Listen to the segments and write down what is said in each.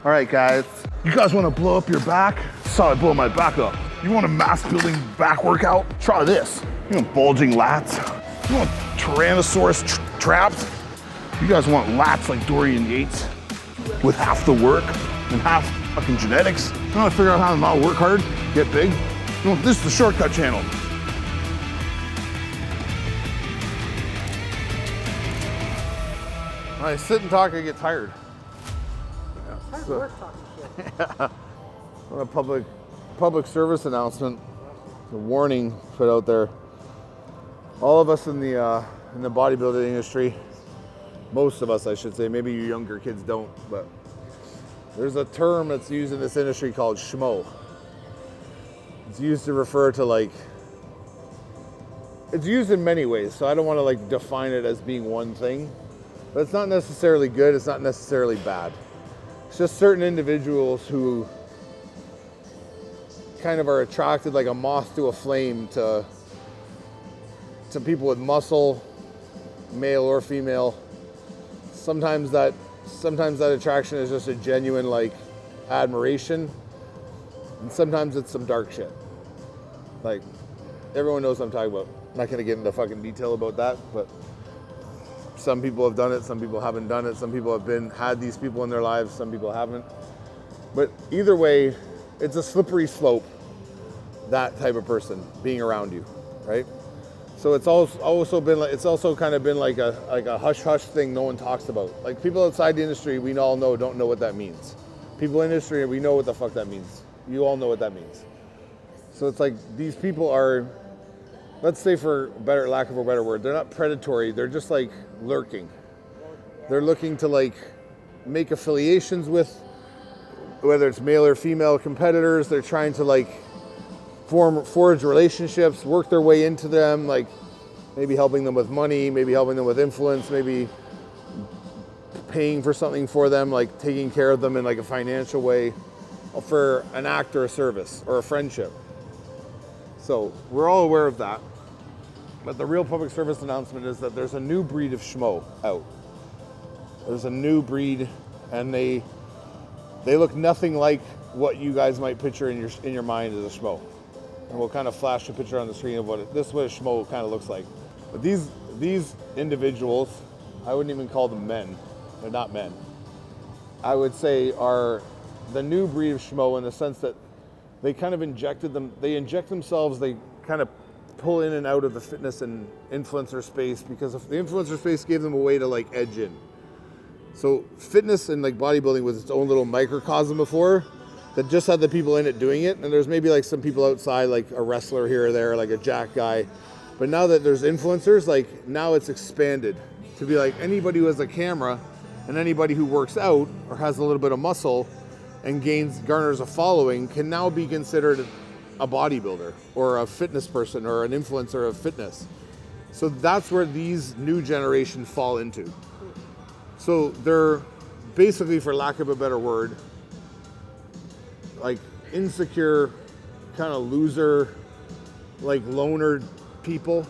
All right, guys. You guys want to blow up your back? Saw I blow my back up. You want a mass building back workout? Try this. You want bulging lats? You want Tyrannosaurus traps? You guys want lats like Dorian Yates with half the work and half fucking genetics? You want to figure out how to not work hard, get big? You want, this is the shortcut channel. When I sit and talk, I get tired. Work talking shit. Yeah. On a public service announcement, a warning put out there. All of us in the bodybuilding industry, most of us I should say, maybe you younger kids don't, but there's a term that's used in this industry called schmo. It's used to refer to like, it's used in many ways, so I don't want to like define it as being one thing, but it's not necessarily good, it's not necessarily bad. It's just certain individuals who kind of are attracted like a moth to a flame to people with muscle, male or female. Sometimes that attraction is just a genuine like admiration, and sometimes it's some dark shit. Like, everyone knows what I'm talking about. I'm not gonna get into fucking detail about that, but some people have done it, some people haven't done it, some people have had these people in their lives, some people haven't. But either way, it's a slippery slope, that type of person being around you, right? So it's also kind of been like a hush-hush thing no one talks about. Like, people outside the industry, we all know, don't know what that means. People in the industry, we know what the fuck that means. You all know what that means. So it's like, these people are, let's say for lack of a better word, they're not predatory, they're just like lurking. They're looking to like make affiliations with, whether it's male or female competitors. They're trying to like forge relationships, work their way into them, like maybe helping them with money, maybe helping them with influence, maybe paying for something for them, like taking care of them in like a financial way for an act or a service or a friendship. So we're all aware of that. But the real public service announcement is that there's a new breed of schmo out. There's a new breed, and they look nothing like what you guys might picture in your mind as a schmo. And we'll kind of flash a picture on the screen of what a schmo kind of looks like. But these individuals, I wouldn't even call them men. They're not men. I would say are the new breed of schmo in the sense that they kind of inject themselves, they kind of pull in and out of the fitness and influencer space, because if the influencer space gave them a way to like edge in. So fitness and like bodybuilding was its own little microcosm before that just had the people in it doing it. And there's maybe like some people outside, like a wrestler here or there, like a jack guy. But now that there's influencers, like now it's expanded to be like anybody who has a camera and anybody who works out or has a little bit of muscle and garners a following can now be considered a bodybuilder or a fitness person or an influencer of fitness. So that's where these new generation fall into. So they're basically, for lack of a better word, like insecure, kind of loser, like loner people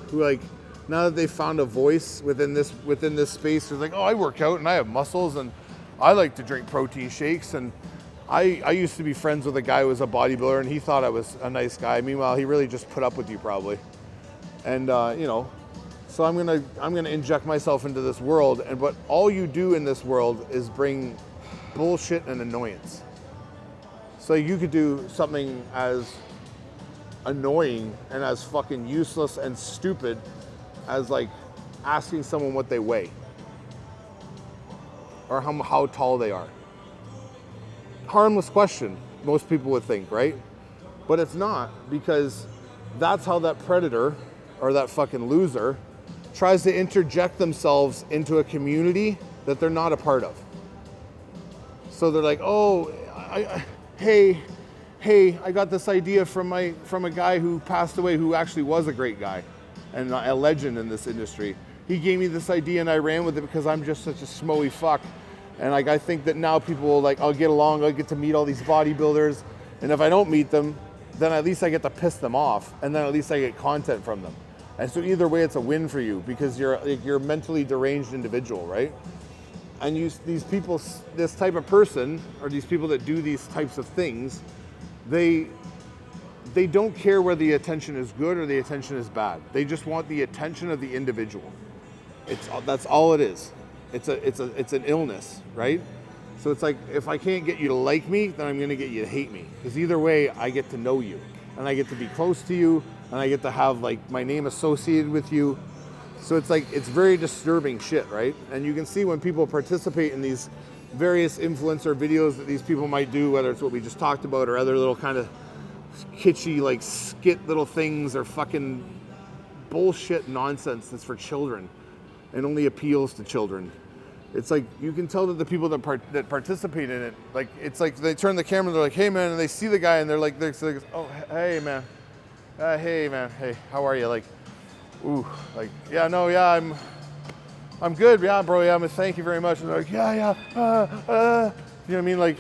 who like, now that they've found a voice within this space, they're like, oh, I work out and I have muscles and I like to drink protein shakes, and I used to be friends with a guy who was a bodybuilder and he thought I was a nice guy. Meanwhile, he really just put up with you probably. And so I'm gonna inject myself into this world, but all you do in this world is bring bullshit and annoyance. So you could do something as annoying and as fucking useless and stupid as like asking someone what they weigh or how tall they are. Harmless question, most people would think, right? But it's not, because that's how that predator or that fucking loser tries to interject themselves into a community that they're not a part of. So they're like, oh, hey, I got this idea from a guy who passed away, who actually was a great guy and a legend in this industry. He gave me this idea and I ran with it because I'm just such a schmoey fuck. And like, I think that now people will like, I'll get along, I'll get to meet all these bodybuilders. And if I don't meet them, then at least I get to piss them off. And then at least I get content from them. And so either way, it's a win for you because you're a mentally deranged individual, right? And these people, this type of person, or these people that do these types of things, they don't care whether the attention is good or the attention is bad. They just want the attention of the individual. That's all it is. It's an illness, right? So it's like, if I can't get you to like me, then I'm gonna get you to hate me. Because either way, I get to know you, and I get to be close to you, and I get to have like my name associated with you. So it's like, it's very disturbing shit, right? And you can see when people participate in these various influencer videos that these people might do, whether it's what we just talked about or other little kind of kitschy, like skit little things, or fucking bullshit nonsense that's for children and only appeals to children. It's like, you can tell that the people that participate in it, like, it's like they turn the camera and they're like, hey man, and they see the guy and they're like, oh, hey man, hey, how are you? Like, ooh, like, yeah, no, yeah, I'm good, yeah, bro, yeah, thank you very much. And they're like, yeah, you know what I mean? Like,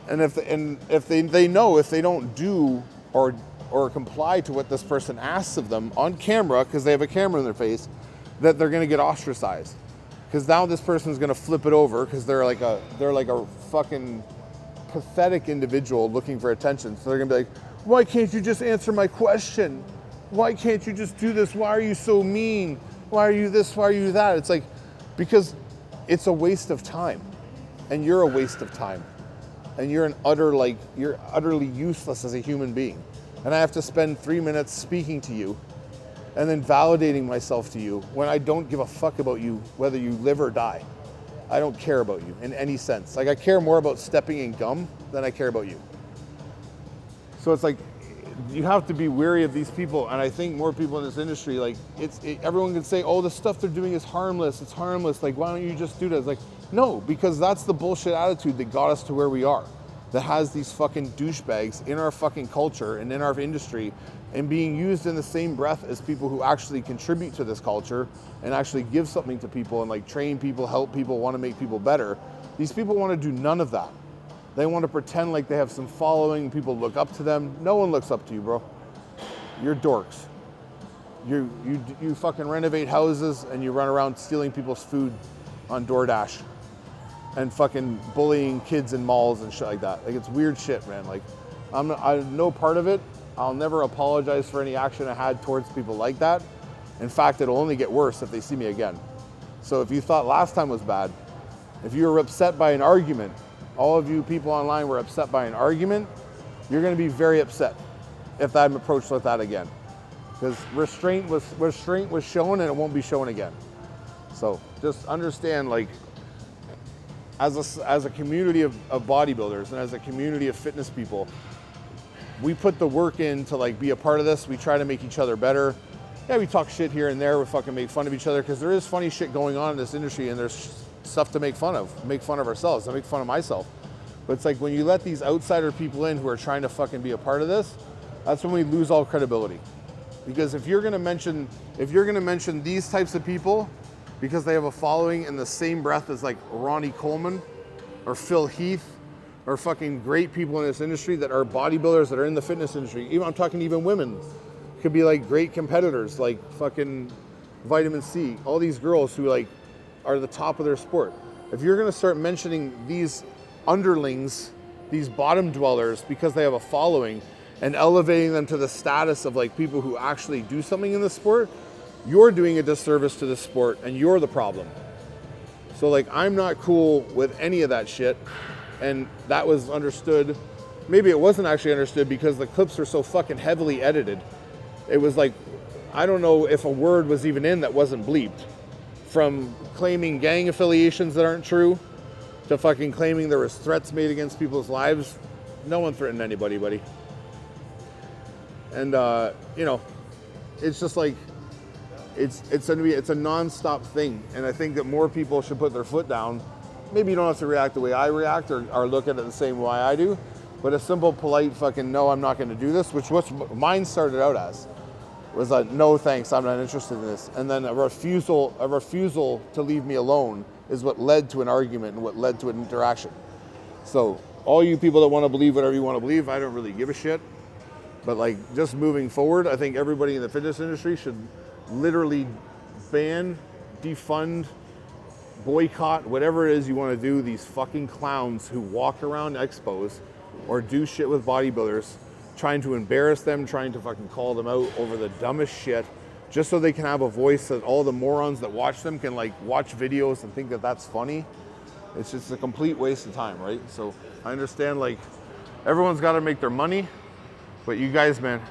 and if they know if they don't do or comply to what this person asks of them on camera, because they have a camera in their face, that they're gonna get ostracized. Because now this person's gonna flip it over because they're like a fucking pathetic individual looking for attention. So they're gonna be like, why can't you just answer my question? Why can't you just do this? Why are you so mean? Why are you this? Why are you that? It's like, because it's a waste of time, and you're a waste of time, and you're you're utterly useless as a human being. And I have to spend 3 minutes speaking to you and then validating myself to you when I don't give a fuck about you, whether you live or die. I don't care about you in any sense. Like, I care more about stepping in gum than I care about you. So it's like, you have to be wary of these people. And I think more people in this industry, like, everyone can say, oh, the stuff they're doing is harmless. It's harmless. Like, why don't you just do that? It's like, no, because that's the bullshit attitude that got us to where we are. That has these fucking douchebags in our fucking culture and in our industry, and being used in the same breath as people who actually contribute to this culture and actually give something to people and like train people, help people, want to make people better. These people want to do none of that. They want to pretend like they have some following, people look up to them. No one looks up to you, bro. You're dorks. You fucking renovate houses and you run around stealing people's food on DoorDash and fucking bullying kids in malls and shit like that. Like, it's weird shit, man. Like, I'm no part of it. I'll never apologize for any action I had towards people like that. In fact, it'll only get worse if they see me again. So if you thought last time was bad, if you were upset by an argument, all of you people online were upset by an argument, you're gonna be very upset if I'm approached like that again. Because restraint was shown and it won't be shown again. So just understand, like, as a community of bodybuilders and as a community of fitness people, we put the work in to like be a part of this. We try to make each other better. Yeah, we talk shit here and there. We fucking make fun of each other because there is funny shit going on in this industry, and there's stuff to make fun of. Make fun of ourselves. I make fun of myself. But it's like, when you let these outsider people in who are trying to fucking be a part of this, that's when we lose all credibility. Because if you're gonna mention these types of people because they have a following in the same breath as like Ronnie Coleman or Phil Heath, or fucking great people in this industry that are bodybuilders that are in the fitness industry. Even, I'm talking even women. Could be like great competitors, like fucking Vitamin C. All these girls who like are the top of their sport. If you're gonna start mentioning these underlings, these bottom dwellers, because they have a following, and elevating them to the status of like people who actually do something in the sport, you're doing a disservice to the sport and you're the problem. So like, I'm not cool with any of that shit. And that was understood. Maybe it wasn't actually understood because the clips are so fucking heavily edited. It was like, I don't know if a word was even in that wasn't bleeped. From claiming gang affiliations that aren't true, to fucking claiming there was threats made against people's lives. No one threatened anybody, buddy. And you know, it's just like, it's a non-stop thing. And I think that more people should put their foot down. Maybe you don't have to react the way I react or look at it the same way I do, but a simple, polite fucking no, I'm not going to do this, which what mine started out as, was a no thanks, I'm not interested in this. And then a refusal to leave me alone is what led to an argument and what led to an interaction. So all you people that want to believe whatever you want to believe, I don't really give a shit. But like, just moving forward, I think everybody in the fitness industry should literally ban, defund, boycott, whatever it is you want to do, these fucking clowns who walk around expos or do shit with bodybuilders, trying to embarrass them, trying to fucking call them out over the dumbest shit, just so they can have a voice that all the morons that watch them can like watch videos and think that that's funny. It's just a complete waste of time, right? So I understand like everyone's got to make their money, but you guys, man,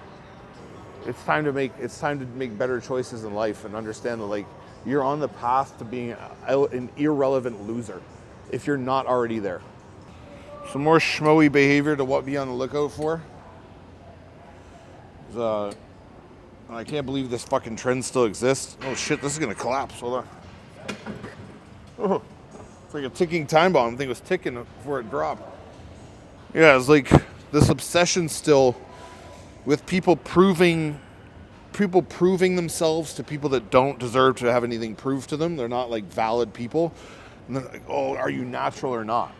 it's time to make better choices in life and understand that like you're on the path to being an irrelevant loser if you're not already there. Some more schmoey behavior to what be on the lookout for. I can't believe this fucking trend still exists. Oh shit, this is gonna collapse. Hold on. Oh, it's like a ticking time bomb. I think it was ticking before it dropped. Yeah, it's like this obsession still with people proving themselves to people that don't deserve to have anything proved to them. They're not like valid people. And they're like, oh, are you natural or not?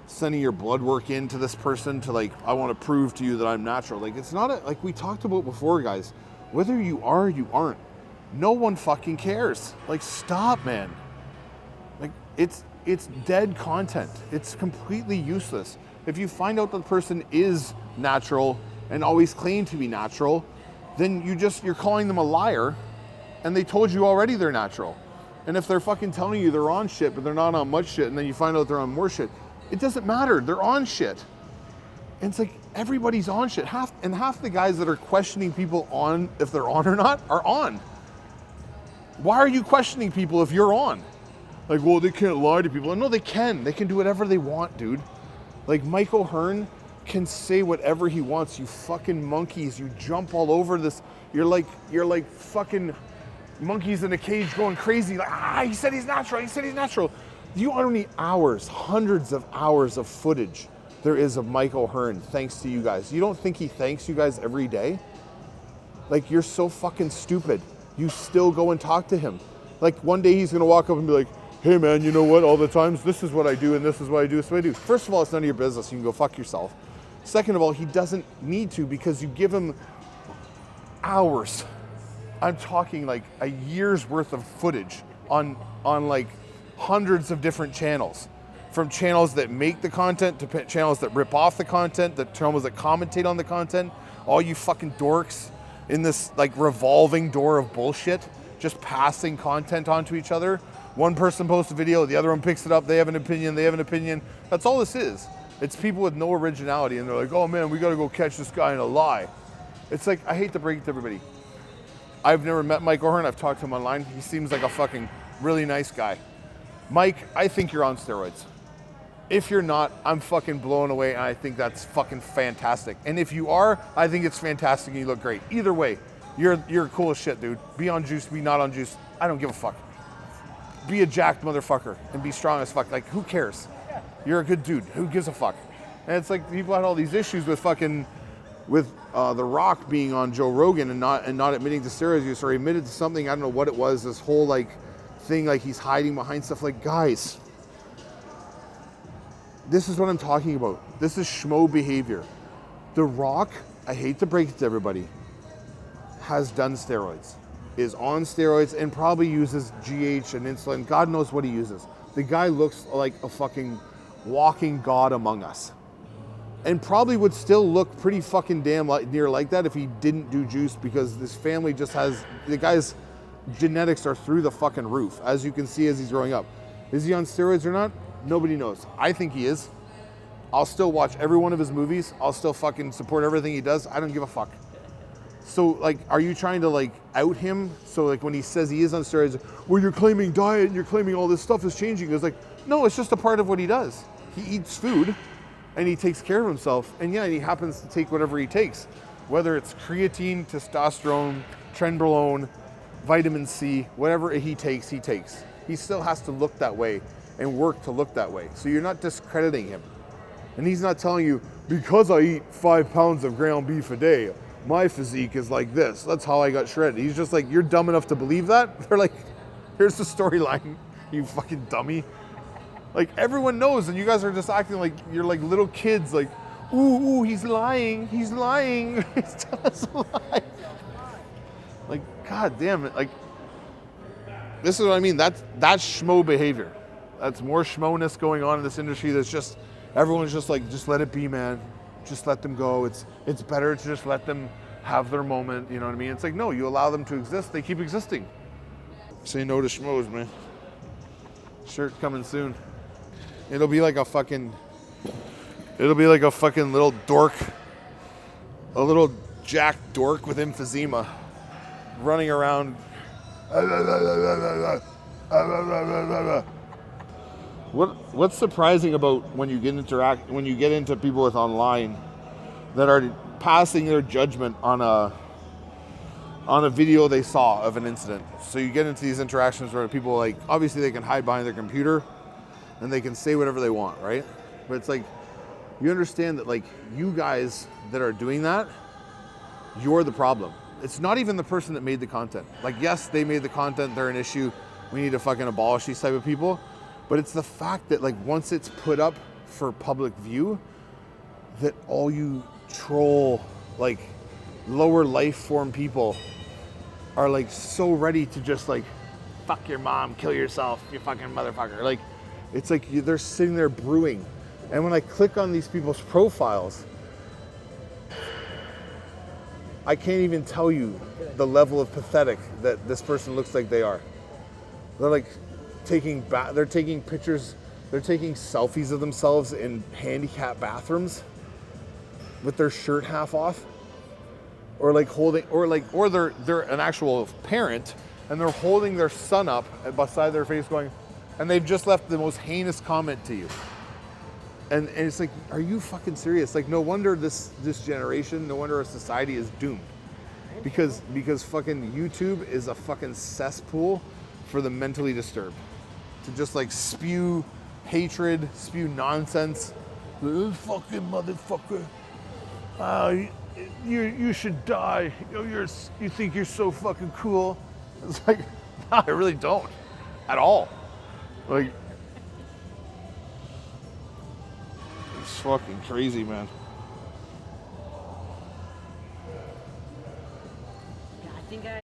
Sending your blood work into this person to like, I want to prove to you that I'm natural. Like, it's not like we talked about before, guys. Whether you are or you aren't, no one fucking cares. Like, stop, man. Like, it's dead content. It's completely useless. If you find out that the person is natural and always claim to be natural, then you're calling them a liar, and they told you already they're natural. And if they're fucking telling you they're on shit, but they're not on much shit, and then you find out they're on more shit, it doesn't matter. They're on shit. And it's like everybody's on shit. Half the guys that are questioning people on if they're on or not are on. Why are you questioning people if you're on? Like, well, they can't lie to people. No, they can. They can do whatever they want, dude. Like Mike O'Hearn can say whatever he wants. You fucking monkeys. You jump all over this. You're like fucking monkeys in a cage going crazy. Like, he said he's natural. He said he's natural. You know how many hours, hundreds of hours of footage there is of Mike O'Hearn thanks to you guys? You don't think he thanks you guys every day? Like, you're so fucking stupid. You still go and talk to him. Like, one day he's gonna walk up and be like, hey man, you know what, all the times, this is what I do and this is what I do, this is what I do. First of all, it's none of your business. You can go fuck yourself. Second of all, he doesn't need to because you give him hours. I'm talking like a year's worth of footage on like hundreds of different channels, from channels that make the content to channels that rip off the content, the channels that commentate on the content. All you fucking dorks in this like revolving door of bullshit, just passing content onto each other. One person posts a video, the other one picks it up, they have an opinion. That's all this is. It's people with no originality, and they're like, oh man, we gotta go catch this guy in a lie. It's like, I hate to break it to everybody. I've never met Mike O'Hearn. I've talked to him online. He seems like a fucking really nice guy. Mike, I think you're on steroids. If you're not, I'm fucking blown away, and I think that's fucking fantastic. And if you are, I think it's fantastic and you look great. Either way, you're cool as shit, dude. Be on juice, be not on juice. I don't give a fuck. Be a jacked motherfucker and be strong as fuck. Like, who cares? You're a good dude. Who gives a fuck? And it's like people had all these issues with fucking The Rock being on Joe Rogan and not admitting to steroid use, or he admitted to something. I don't know what it was. This whole like thing, like he's hiding behind stuff. Like, guys, this is what I'm talking about. This is schmo behavior. The Rock, I hate to break it to everybody, has done steroids, is on steroids, and probably uses GH and insulin. God knows what he uses. The guy looks like a fucking walking god among us. And probably would still look pretty fucking damn near like that if he didn't do juice, because this family just has, the guy's genetics are through the fucking roof, as you can see as he's growing up. Is he on steroids or not? Nobody knows. I think he is. I'll still watch every one of his movies. I'll still fucking support everything he does. I don't give a fuck. So, like, are you trying to, like, out him? So, like, when he says he is on steroids, well, you're claiming diet and you're claiming all this stuff is changing. It's like, no, it's just a part of what he does. He eats food and he takes care of himself. And yeah, he happens to take whatever he takes, whether it's creatine, testosterone, trenbolone, vitamin C, whatever he takes, he takes. He still has to look that way and work to look that way. So you're not discrediting him. And he's not telling you, because I eat 5 pounds of ground beef a day, my physique is like this. That's how I got shredded. He's just like, you're dumb enough to believe that? They're like, here's the storyline, you fucking dummy. Like, everyone knows, and you guys are just acting like you're like little kids, like, ooh, he's lying, he's lying. He's telling us a lie. Like, god damn it. Like, this is what I mean. That's schmo behavior. That's more schmoness going on in this industry. That's just, everyone's just like, just let it be, man. Just let them go. It's better to just let them have their moment. You know what I mean? It's like, no, you allow them to exist. They keep existing. Say no to schmoes, man. Shirt coming soon. It'll be like a fucking little dork, a little jack dork with emphysema running around. What's surprising about when you get into people with online that are passing their judgment on a video they saw of an incident. So you get into these interactions where people, like, obviously they can hide behind their computer and they can say whatever they want, right? But it's like, you understand that, like, you guys that are doing that, you're the problem. It's not even the person that made the content. Like, yes, they made the content, they're an issue. We need to fucking abolish these type of people. But it's the fact that, like, once it's put up for public view, that all you troll, like, lower life form people are, like, so ready to just, like, fuck your mom, kill yourself, you fucking motherfucker. Like, it's like they're sitting there brewing. And when I click on these people's profiles, I can't even tell you the level of pathetic that this person looks like they are. They're like they're taking pictures, they're taking selfies of themselves in handicapped bathrooms with their shirt half off, or like holding, or they're an actual parent and they're holding their son up beside their face going, and they've just left the most heinous comment to you. And it's like, are you fucking serious? Like, no wonder this generation, no wonder our society is doomed. Because fucking YouTube is a fucking cesspool for the mentally disturbed. To just, like, spew hatred, spew nonsense. This fucking motherfucker. You should die. You think you're so fucking cool. It's like, no, I really don't. At all. Like, it's fucking crazy, man. Yeah, I think